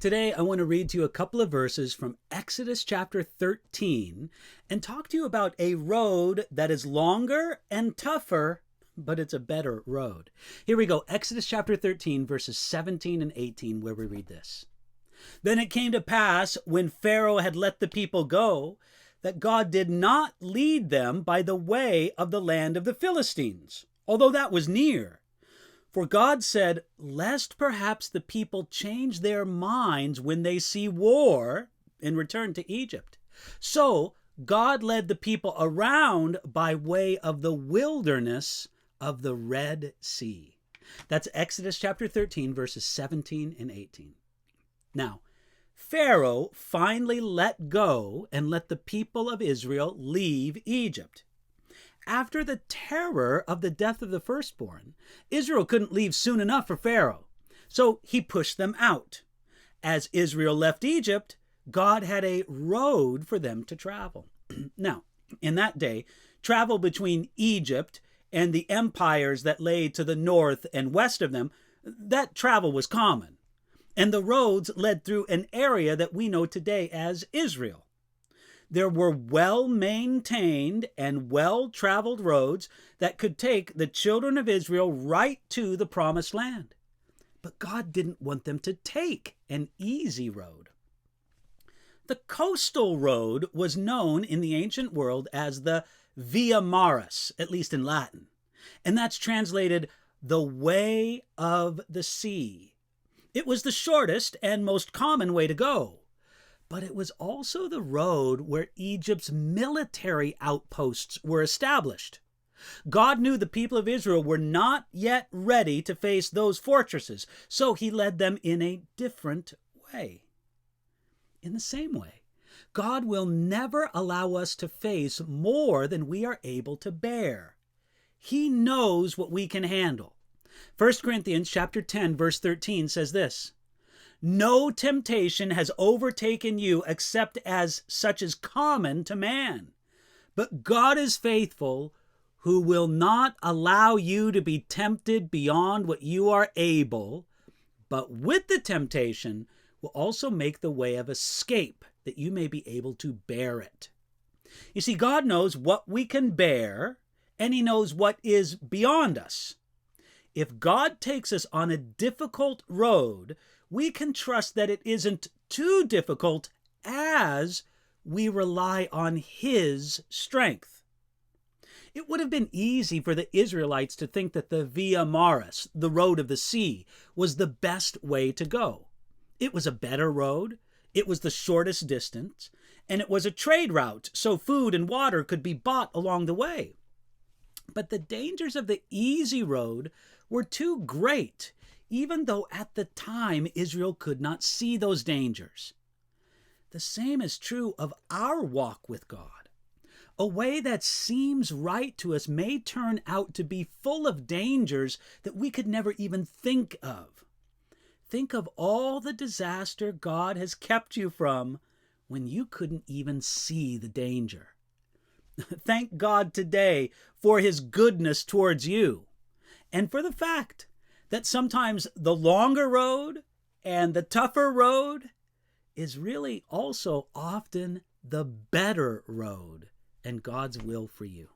Today, I want to read to you a couple of verses from Exodus chapter 13 and talk to you about a road that is longer and tougher, but it's a better road. Here we go. Exodus chapter 13, verses 17 and 18, where we read this. Then it came to pass, when Pharaoh had let the people go, that God did not lead them by the way of the land of the Philistines, although that was near. For God said, lest perhaps the people change their minds when they see war and return to Egypt. So God led the people around by way of the wilderness of the Red Sea. That's Exodus chapter 13, verses 17 and 18. Now, Pharaoh finally let go and let the people of Israel leave Egypt. After the terror of the death of the firstborn, Israel couldn't leave soon enough for Pharaoh, so he pushed them out. As Israel left Egypt, God had a road for them to travel. Now, in that day, travel between Egypt and the empires that lay to the north and west of them, that travel was common. And the roads led through an area that we know today as Israel. There were well-maintained and well-traveled roads that could take the children of Israel right to the promised land. But God didn't want them to take an easy road. The coastal road was known in the ancient world as the Via Maris, at least in Latin. And that's translated the way of the sea. It was the shortest and most common way to go. But it was also the road where Egypt's military outposts were established. God knew the people of Israel were not yet ready to face those fortresses, so he led them in a different way. In the same way, God will never allow us to face more than we are able to bear. He knows what we can handle. 1 Corinthians chapter 10, verse 13 says this, no temptation has overtaken you except as such is common to man. But God is faithful, who will not allow you to be tempted beyond what you are able, but with the temptation will also make the way of escape, that you may be able to bear it. You see, God knows what we can bear, and he knows what is beyond us. If God takes us on a difficult road, we can trust that it isn't too difficult as we rely on his strength. It would have been easy for the Israelites to think that the Via Maris, the road of the sea, was the best way to go. It was a better road, it was the shortest distance, and it was a trade route, so food and water could be bought along the way. But the dangers of the easy road were too great, even though at the time Israel could not see those dangers. The same is true of our walk with God. A way that seems right to us may turn out to be full of dangers that we could never even think of. Think of all the disaster God has kept you from when you couldn't even see the danger. Thank God today for his goodness towards you, and for the fact that sometimes the longer road and the tougher road is really also often the better road and God's will for you.